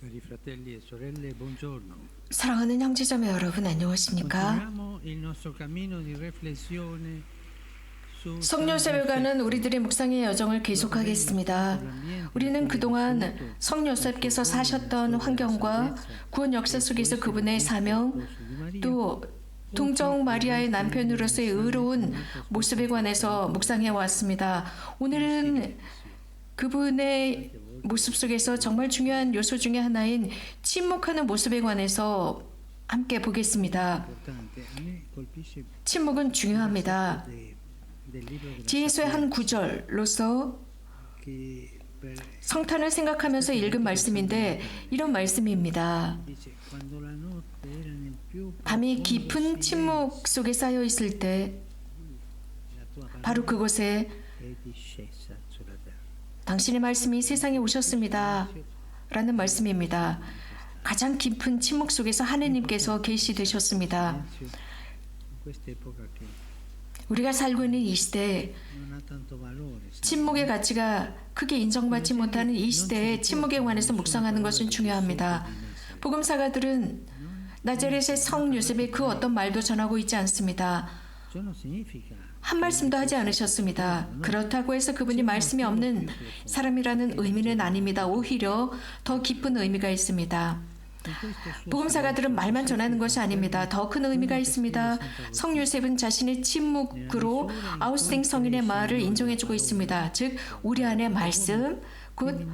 Cari fratelli e sorelle, buongiorno. 사랑하는 형제자매 여러분 안녕하십니까? Continuiamo il nostro cammino di riflessione su 성요셉에가는 우리들의 묵상의 여정을 계속하겠습니다. 우리는 그동안 성요셉께서 사셨던 환경과 구원 역사 속에서 그분의 사명, 또 동정 마리아의 남편으로서의 의로운 모습에 관해서 묵상해 왔습니다. 오늘은 그분의 모습 속에서 정말 중요한 요소 중에 하나인 침묵하는 모습에 관해서 함께 보겠습니다. 침묵은 중요합니다. 지혜서의 한 구절로서 성탄을 생각하면서 읽은 말씀인데 이런 말씀입니다. 밤이 깊은 침묵 속에 쌓여 있을 때 바로 그곳에 당신의 말씀이 세상에 오셨습니다. 라는 말씀입니다. 가장 깊은 침묵 속에서 하느님께서 계시되셨습니다. 우리가 살고 있는 이 시대에 침묵의 가치가 크게 인정받지 못하는 이 시대에 침묵에 관해서 묵상하는 것은 중요합니다. 복음사가들은 나자렛의 성 요셉의 그 어떤 말도 전하고 있지 않습니다. 한 말씀도 하지 않으셨습니다. 그렇다고 해서 그분이 말씀이 없는 사람이라는 의미는 아닙니다. 오히려 더 깊은 의미가 있습니다. 복음사가들은 말만 전하는 것이 아닙니다. 더 큰 의미가 있습니다. 성 요셉은 자신의 침묵으로 아우스팅 성인의 말을 인정해주고 있습니다. 즉 우리 안에 말씀, 곧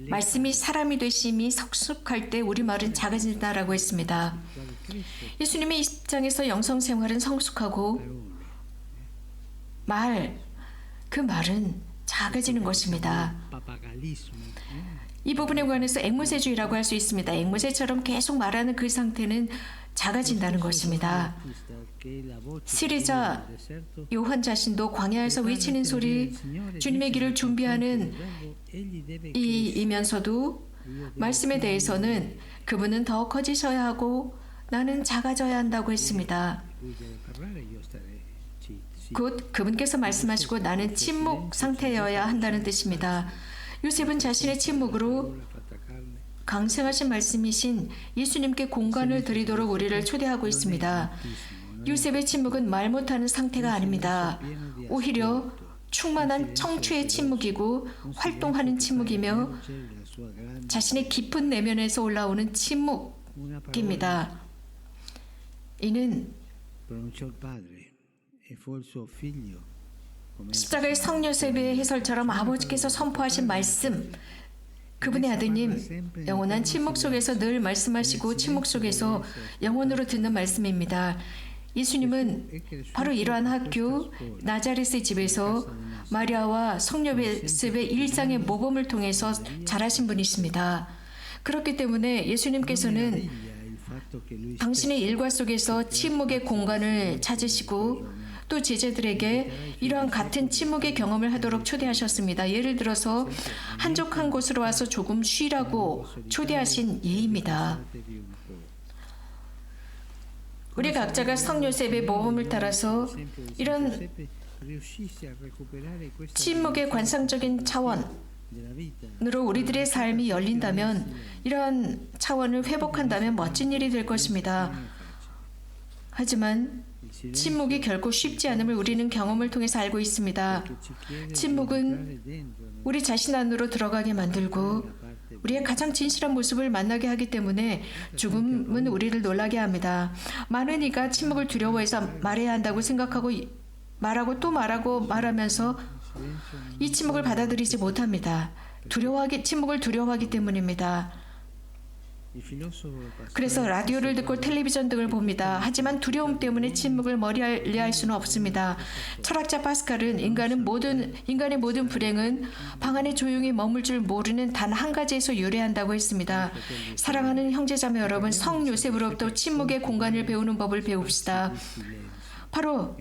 말씀이 사람이 되심이 성숙할 때 우리 말은 작아진다라고 했습니다. 예수님의 입장에서 영성 생활은 성숙하고 그 말은 작아지는 것입니다. 이 부분에 관해서 앵무새주의라고 할 수 있습니다. 앵무새처럼 계속 말하는 그 상태는 작아진다는 것입니다. 시리자 요한 자신도 광야에서 외치는 소리, 주님의 길을 준비하는 이면서도 말씀에 대해서는 그분은 더 커지셔야 하고 나는 작아져야 한다고 했습니다. 곧 그분께서 말씀하시고 나는 침묵 상태여야 한다는 뜻입니다. 요셉은 자신의 침묵으로 강성하신 말씀이신 예수님께 공간을 드리도록 우리를 초대하고 있습니다. 요셉의 침묵은 말 못하는 상태가 아닙니다. 오히려 충만한 청취의 침묵이고 활동하는 침묵이며 자신의 깊은 내면에서 올라오는 침묵입니다. 이는 십자가의 성 요셉의 해설처럼 아버지께서 선포하신 말씀, 그분의 아드님, 영원한 침묵 속에서 늘 말씀하시고 침묵 속에서 영혼으로 듣는 말씀입니다. 예수님은 바로 이러한 학교 나자렛의 집에서 마리아와 성 요셉의 일상의 모범을 통해서 자라신 분이십니다. 그렇기 때문에 예수님께서는 당신의 일과 속에서 침묵의 공간을 찾으시고 또 제자들에게 이러한 같은 침묵의 경험을 하도록 초대하셨습니다. 예를 들어서 한적한 곳으로 와서 조금 쉬라고 초대하신 예입니다. 우리 각자가 성 요셉의 모범을 따라서 이런 침묵의 관상적인 차원으로 우리들의 삶이 열린다면, 이러한 차원을 회복한다면 멋진 일이 될 것입니다. 하지만 침묵이 결코 쉽지 않음을 우리는 경험을 통해서 알고 있습니다. 침묵은 우리 자신 안으로 들어가게 만들고 우리의 가장 진실한 모습을 만나게 하기 때문에 죽음은 우리를 놀라게 합니다. 많은 이가 침묵을 두려워해서 말해야 한다고 생각하고 말하고 또 말하면서 이 침묵을 받아들이지 못합니다. 침묵을 두려워하기 때문입니다. 그래서 라디오를 듣고 텔레비전 등을 봅니다. 하지만 두려움 때문에 침묵을 멀리할 수는 없습니다. 철학자 파스칼은 인간의 모든 불행은 방 안에 조용히 머물 줄 모르는 단 한 가지에서 유래한다고 했습니다. 사랑하는 형제자매 여러분, 성 요셉으로부터 침묵의 공간을 배우는 법을 배웁시다. 바로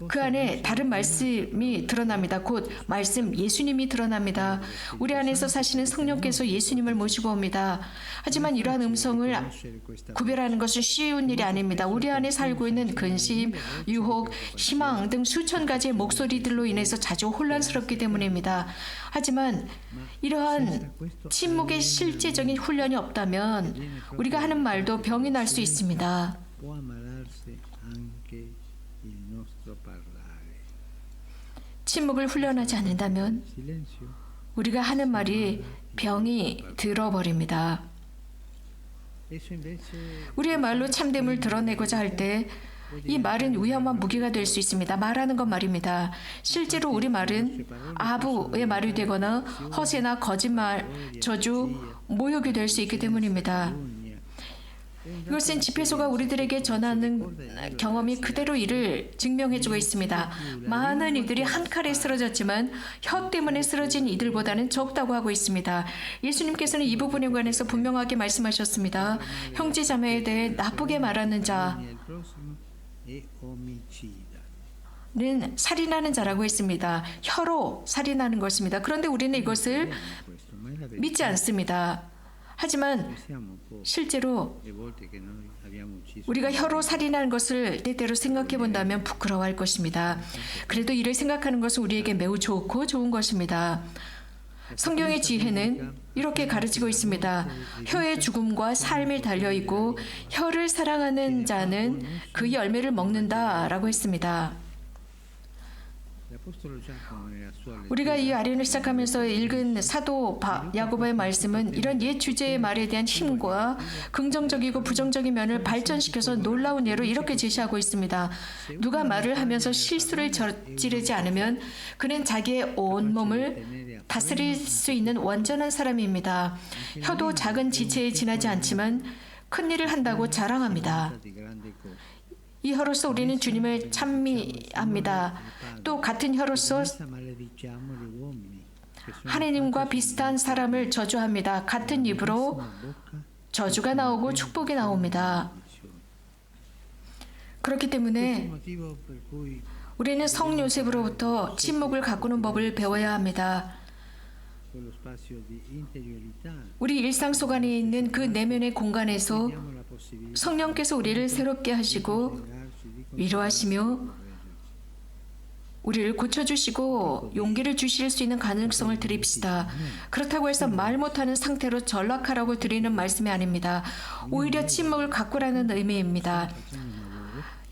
그 안에 다른 말씀이 드러납니다. 곧 말씀 예수님이 드러납니다. 우리 안에서 사시는 성령께서 예수님을 모시고 옵니다. 하지만 이러한 음성을 구별하는 것은 쉬운 일이 아닙니다. 우리 안에 살고 있는 근심, 유혹, 희망 등 수천 가지의 목소리들로 인해서 자주 혼란스럽기 때문입니다. 하지만 이러한 침묵의 실제적인 훈련이 없다면 우리가 하는 말도 병이 날 수 있습니다. può ammalarsi anche il nostro parlare. 침묵을 훈련하지 않는다면 Silenzio 우리가 하는 말이 병이 들어버립니다. esso invece 우리의 말로 참됨을 드러내고자 할 때 이 말은 위험한 무기가 될 수 있습니다. 말하는 것 말입니다. 실제로 우리 말은 아부의 말이 되거나 허세나 거짓말, 저주, 모욕이 될 수 있기 때문입니다. 이것은 집회소가 우리들에게 전하는 경험이 그대로 이를 증명해주고 있습니다. 많은 이들이 한 칼에 쓰러졌지만 혀 때문에 쓰러진 이들보다는 적다고 하고 있습니다. 예수님께서는 이 부분에 관해서 분명하게 말씀하셨습니다. 형제 자매에 대해 나쁘게 말하는 자는 il prossimo è omicida. 살인하는 자라고 했습니다. 혀로 살인하는 것입니다. 그런데 우리는 이것을 Questo, ma è la verità. 믿지 않습니다. 하지만 Siamo pochi 실제로 le volte che noi abbiamo ucciso. 우리가 혀로 살인하는 것을 때때로 생각해 본다면 부끄러워할 것입니다. 그래도 이를 생각하는 것은 우리에게 매우 좋고 좋은 것입니다. 성경의 지혜는 이렇게 가르치고 있습니다. 혀의 죽음과 삶이 달려 있고 혀를 사랑하는 자는 그 열매를 먹는다라고 했습니다. L'Apostolo Giacomo nella sua lettura 우리가 이 아련을 시작하면서 읽은 사도 야고보의 말씀은 이런 옛 주제의 말에 대한 힘과 긍정적이고 부정적인 면을 발전시켜서 놀라운 예로 이렇게 제시하고 있습니다. 누가 말을 하면서 실수를 저지르지 않으면 그는 자기의 온몸을 다스릴 수 있는 완전한 사람입니다. 혀도 작은 지체에 지나지 않지만 큰 일을 한다고 자랑합니다. di grandi cose. 이 혀로서 우리는 주님을 찬미합니다. 또 같은 혀로서 Senza malediciamo gli uomini che sono 하나님과 비슷한 사람을 저주합니다. 같은 입으로 una bocca 저주가 나오고 축복이 나옵니다. 그렇기 때문에 motivo per cui 우리는 성 요셉으로부터 침묵을 가꾸는 법을 배워야 합니다. quello spazio di interiorità 우리 일상 속 안에 있는 그 내면의 공간에서 abbiamo la possibilità 성령께서 우리를 새롭게 하시고 di darci di 위로하시며 우리를 고쳐주시고 용기를 주실 수 있는 가능성을 드립시다. 그렇다고 해서 말 못하는 상태로 전락하라고 드리는 말씀이 아닙니다. 오히려 침묵을 가꾸라는 의미입니다.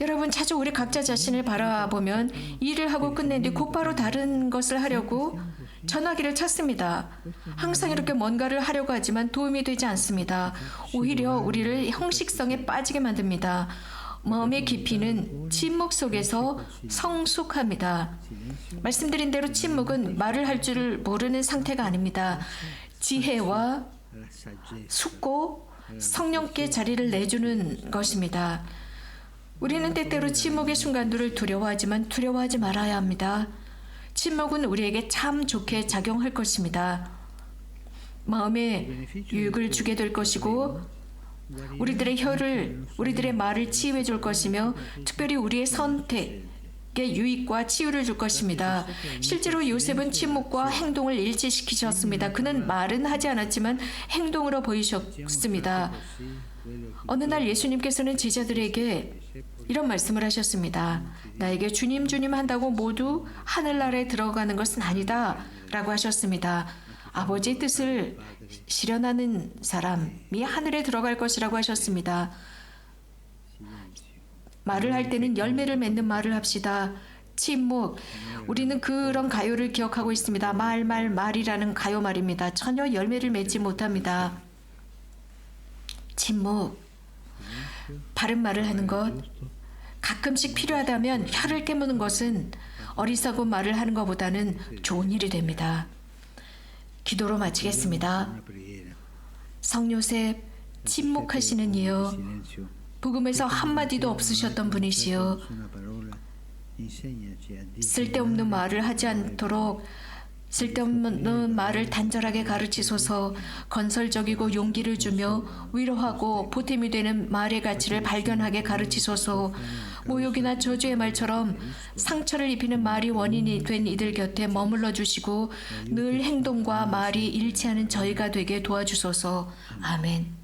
여러분 자주 우리 각자 자신을 바라보면 일을 하고 끝낸 뒤 곧바로 다른 것을 하려고 전화기를 찾습니다. 항상 이렇게 뭔가를 하려고 하지만 도움이 되지 않습니다. 오히려 우리를 형식성에 빠지게 만듭니다. 마음의 깊이는 침묵 속에서 성숙합니다. 말씀드린 대로 침묵은 말을 할 줄을 모르는 상태가 아닙니다. 지혜와 la saggezza 숙고 성령께 자리를 내주는 것입니다. 우리는 때때로 침묵의 순간들을 두려워하지만 두려워하지 말아야 합니다. 침묵은 우리에게 참 좋게 작용할 것입니다. 마음에 유익을 주게 될 것이고 우리들의 말을 치유해 줄 것이며 특별히 우리의 선택에 유익과 치유를 줄 것입니다. 실제로 요셉은 침묵과 행동을 일치시키셨습니다. 그는 말은 하지 않았지만 행동으로 보이셨습니다. 어느 날 예수님께서는 제자들에게 이런 말씀을 하셨습니다. 나에게 주님 주님 한다고 모두 하늘나라에 들어가는 것은 아니다 라고 하셨습니다. 아버지의 뜻을 실현하는 사람이 하늘에 들어갈 것이라고 하셨습니다. 말을 할 때는 열매를 맺는 말을 합시다. 침묵. 우리는 그런 가요를 기억하고 있습니다. 말이라는 가요 말입니다. 전혀 열매를 맺지 못합니다. 침묵. 바른 말을 하는 것. 가끔씩 필요하다면 혀를 깨무는 것은 어리석은 말을 하는 것보다는 좋은 일이 됩니다. 기도로 마치겠습니다. una preghiera. 성요셉 침묵하시는 이여 Silenzio. 복음에서 한마디도 없으셨던 분이시여 Una parola. Insegnaci a dire 쓸데없는 말을 하지 않도록 쓸데없는 말을 단절하게 가르치소서. 건설적이고 용기를 주며 위로하고 보탬이 되는 말의 가치를 발견하게 가르치소서. 모욕이나 저주의 말처럼 상처를 입히는 말이 원인이 된 이들 곁에 머물러 주시고 늘 행동과 말이 일치하는 저희가 되게 도와주소서. 아멘.